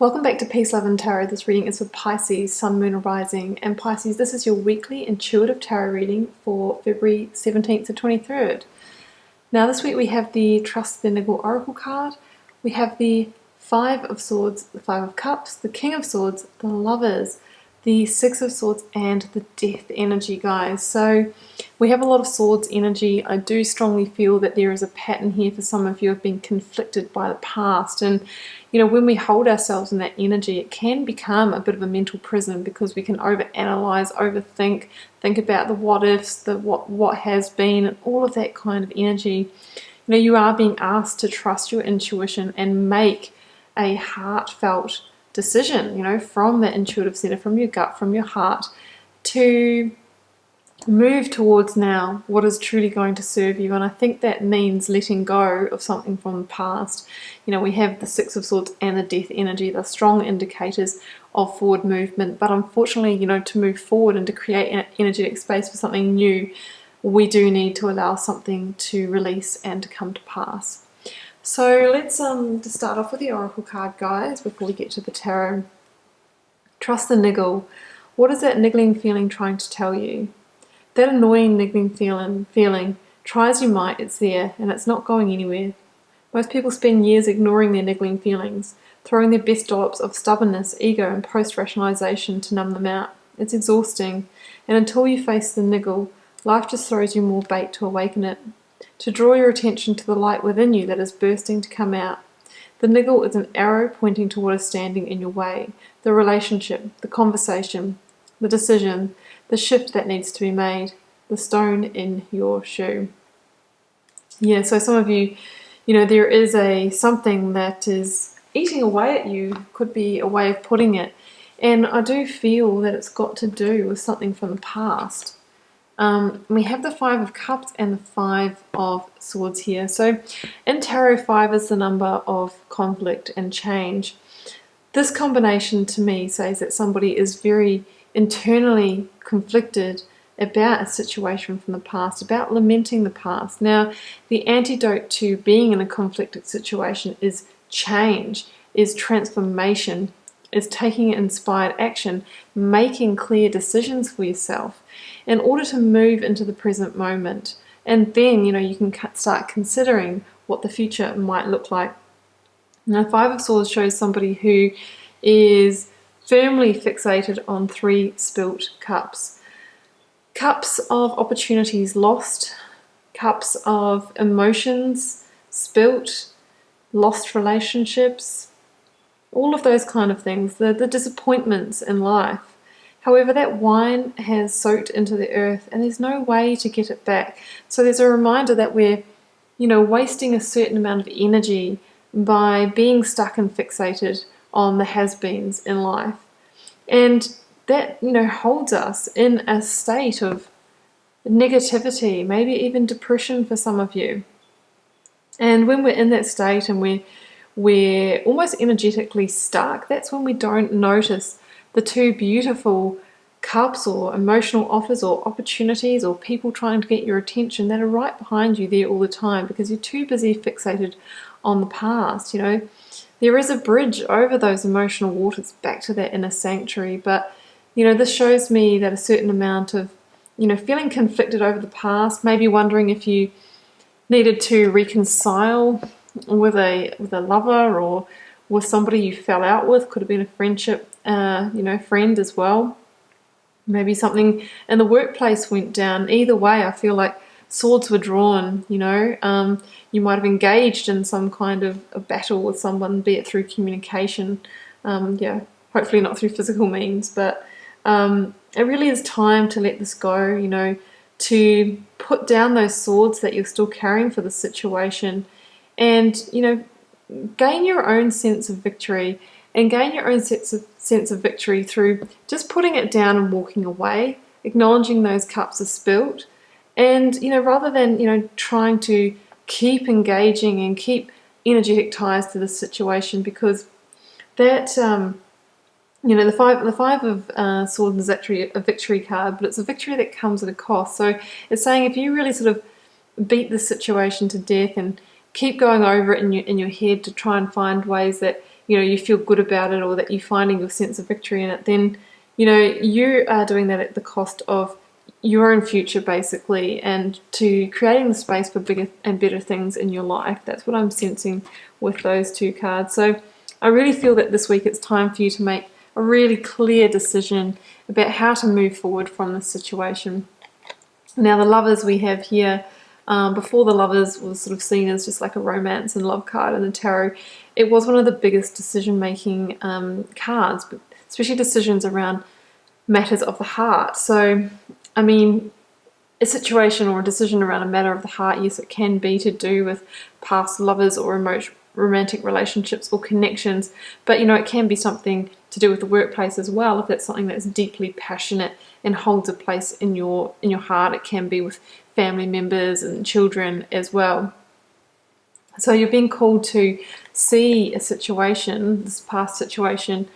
Welcome back to Peace, Love and Tarot. This reading is for Pisces, Sun, Moon, Rising. And Pisces, this is your weekly intuitive tarot reading for February 17th to 23rd. Now this week we have the Trust the Niggle Oracle card. We have the Five of Swords, the Five of Cups, the King of Swords, the Lovers, the Six of Swords, and the Death energy, guys. So we have a lot of Swords energy. I do strongly feel that there is a pattern here for some of you who have been conflicted by the past. And, you know, when we hold ourselves in that energy, it can become a bit of a mental prison because we can overanalyze, overthink, think about the what ifs, the what has been, and all of that kind of energy. You know, you are being asked to trust your intuition and make a heartfelt decision, you know, from the intuitive center, from your gut, from your heart, to move towards now what is truly going to serve you. And I think that means letting go of something from the past. You know, we have the Six of Swords and the Death energy. They're strong indicators of forward movement, but unfortunately, you know, to move forward and to create an energetic space for something new, we do need to allow something to release and to come to pass. So let's to start off with the Oracle card, guys, before we get to the tarot. Trust the niggle. What is that niggling feeling trying to tell you? That annoying niggling feeling, try as you might, it's there, and it's not going anywhere. Most people spend years ignoring their niggling feelings, throwing their best dollops of stubbornness, ego, and post-rationalization to numb them out. It's exhausting, and until you face the niggle, life just throws you more bait to awaken it, to draw your attention to the light within you that is bursting to come out. The niggle is an arrow pointing to what is standing in your way, the relationship, the conversation, the decision, the shift that needs to be made, the stone in your shoe. Yeah, so some of you, you know, there is something that is eating away at you, could be a way of putting it. And I do feel that it's got to do with something from the past. We have the Five of Cups and the Five of Swords here. So in Tarot, 5 is the number of conflict and change. This combination to me says that somebody is very internally conflicted about a situation from the past, about lamenting the past. Now, the antidote to being in a conflicted situation is change, is transformation, is taking inspired action, making clear decisions for yourself in order to move into the present moment. And then, you know, you can start considering what the future might look like. Now, Five of Swords shows somebody who is firmly fixated on 3 spilt cups. Cups of opportunities lost, cups of emotions spilt, lost relationships, all of those kind of things, the disappointments in life. However, that wine has soaked into the earth and there's no way to get it back. So there's a reminder that we're, you know, wasting a certain amount of energy by being stuck and fixated on the has-beens in life. And that, you know, holds us in a state of negativity, maybe even depression for some of you. And when we're in that state and we're almost energetically stuck, that's when we don't notice the 2 beautiful cups or emotional offers or opportunities or people trying to get your attention that are right behind you there all the time because you're too busy fixated on the past. You know, there is a bridge over those emotional waters back to that inner sanctuary, but, you know, this shows me that a certain amount of, you know, feeling conflicted over the past, maybe wondering if you needed to reconcile with a lover or with somebody you fell out with, could have been a friendship, you know, friend as well. Maybe something in the workplace went down. Either way, I feel like swords were drawn, you know. You might have engaged in some kind of a battle with someone, be it through communication, yeah, hopefully not through physical means, but it really is time to let this go, you know, to put down those swords that you're still carrying for the situation and, you know, gain your own sense of victory and gain your own sense of victory through just putting it down and walking away, acknowledging those cups are spilt. And, you know, rather than, you know, trying to keep engaging and keep energetic ties to the situation, because that, you know, the five of Swords is actually a victory card, but it's a victory that comes at a cost. So it's saying if you really sort of beat the situation to death and keep going over it in your head to try and find ways that you feel good about it, or that you're finding your sense of victory in it, then you are doing that at the cost of your own future, basically, and to creating the space for bigger and better things in your life. That's what I'm sensing with those two cards. So I really feel that this week it's time for you to make a really clear decision about how to move forward from this situation. Now, the Lovers we have here, before the Lovers was sort of seen as just like a romance and love card in the tarot, it was one of the biggest decision-making cards, but especially decisions around matters of the heart. So, I mean, a situation or a decision around a matter of the heart, yes, it can be to do with past lovers or romantic relationships or connections, but it can be something to do with the workplace as well. If that's something that's deeply passionate and holds a place in your heart, it can be with family members and children as well. So you're being called to see a situation, this past situation,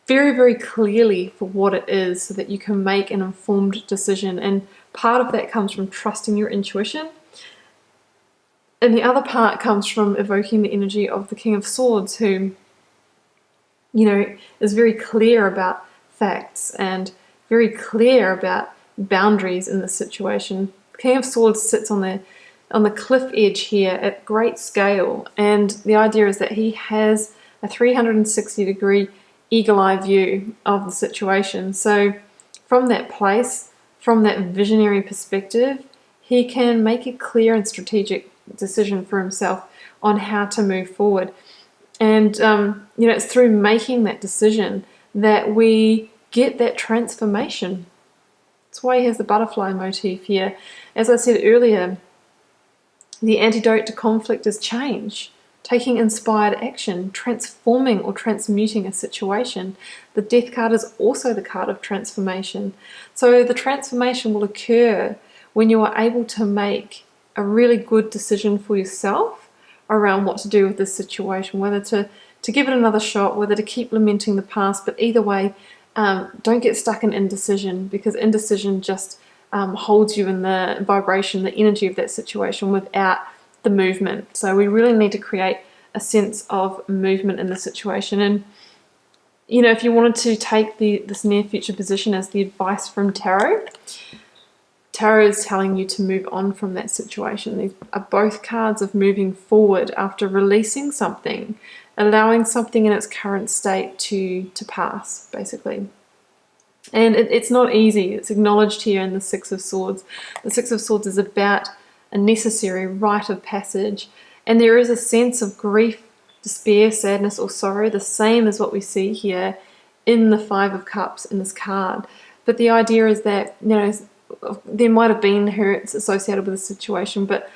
very, very clearly for what it is, so that you can make an informed decision. And part of that comes from trusting your intuition, and the other part comes from evoking the energy of the King of Swords, who is very clear about facts and very clear about boundaries in this situation. The King of Swords sits on the cliff edge here at great scale, and the idea is that he has a 360-degree eagle-eye view of the situation. So from that place, from that visionary perspective, he can make a clear and strategic decision for himself on how to move forward. And it's through making that decision that we get that transformation. That's why he has the butterfly motif here. As I said earlier, the antidote to conflict is change. Taking inspired action, transforming or transmuting a situation. The Death card is also the card of transformation. So the transformation will occur when you are able to make a really good decision for yourself around what to do with this situation, whether to give it another shot, whether to keep lamenting the past. But either way, don't get stuck in indecision, because indecision just holds you in the vibration, the energy of that situation without the movement. So we really need to create a sense of movement in the situation. And if you wanted to take this near future position as the advice from tarot is telling you to move on from that situation. These are both cards of moving forward after releasing something, allowing something in its current state to pass, basically. And it's not easy. It's acknowledged here in the Six of Swords. The Six of Swords is about a necessary rite of passage, and there is a sense of grief, despair, sadness, or sorrow, the same as what we see here in the Five of Cups in this card. But the idea is that there might have been hurts associated with the situation, but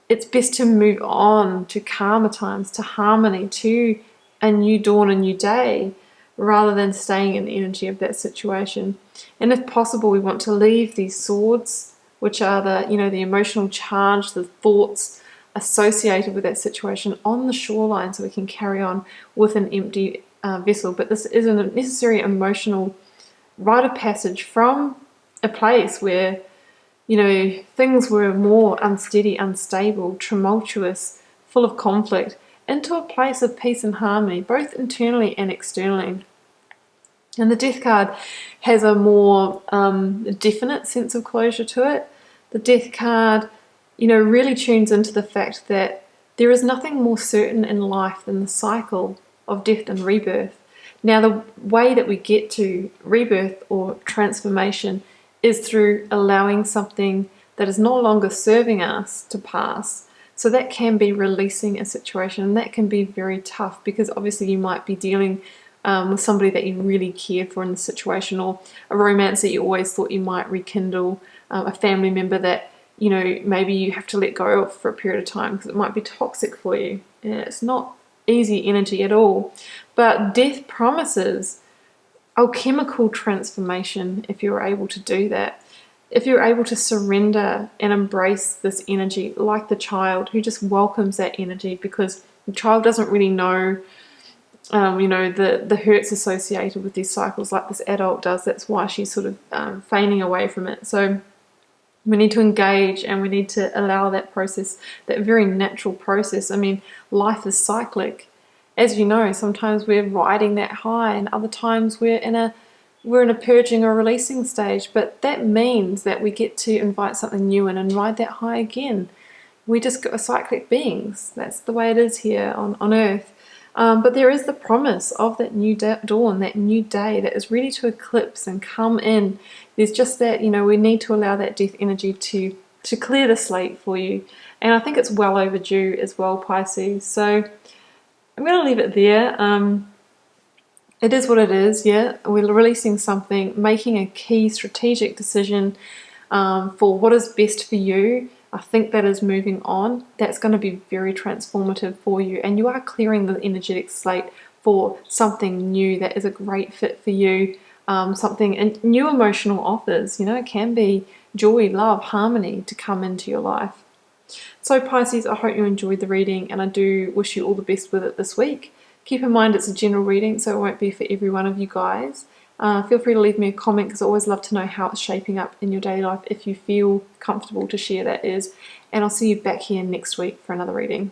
it's best to move on to calmer times, to harmony, to a new dawn, a new day, rather than staying in the energy of that situation. And if possible, we want to leave these swords, which are the emotional charge, the thoughts associated with that situation, on the shoreline, so we can carry on with an empty vessel. But this is a necessary emotional rite of passage from a place where things were more unsteady, unstable, tumultuous, full of conflict, into a place of peace and harmony, both internally and externally. And the Death card has a more definite sense of closure to it. The Death card, really tunes into the fact that there is nothing more certain in life than the cycle of death and rebirth. Now, the way that we get to rebirth or transformation is through allowing something that is no longer serving us to pass. So that can be releasing a situation, and that can be very tough, because obviously you might be dealing with somebody that you really care for in the situation, or a romance that you always thought you might rekindle, a family member that maybe you have to let go of for a period of time because it might be toxic for you. And it's not easy energy at all. But death promises alchemical transformation if you're able to do that. If you're able to surrender and embrace this energy, like the child who just welcomes that energy, because the child doesn't really know the hurts associated with these cycles like this adult does. That's why she's sort of feigning away from it. So we need to engage, and we need to allow that process, that very natural process. I mean, life is cyclic, as you know, sometimes we're riding that high, and other times we're in a purging or releasing stage. But that means that we get to invite something new in and ride that high again. We just are cyclic beings. That's the way it is here on Earth. But there is the promise of that new dawn, that new day that is ready to eclipse and come in. There's just that, we need to allow that death energy to clear the slate for you. And I think it's well overdue as well, Pisces. So I'm going to leave it there. It is what it is, yeah. We're releasing something, making a key strategic decision for what is best for you. I think that is moving on. That's going to be very transformative for you, and you are clearing the energetic slate for something new that is a great fit for you. Something and new emotional offers, it can be joy, love, harmony to come into your life. So Pisces, I hope you enjoyed the reading, and I do wish you all the best with it this week. Keep in mind it's a general reading, so it won't be for every one of you guys. Feel free to leave me a comment, because I always love to know how it's shaping up in your daily life if you feel comfortable to share that is. And I'll see you back here next week for another reading.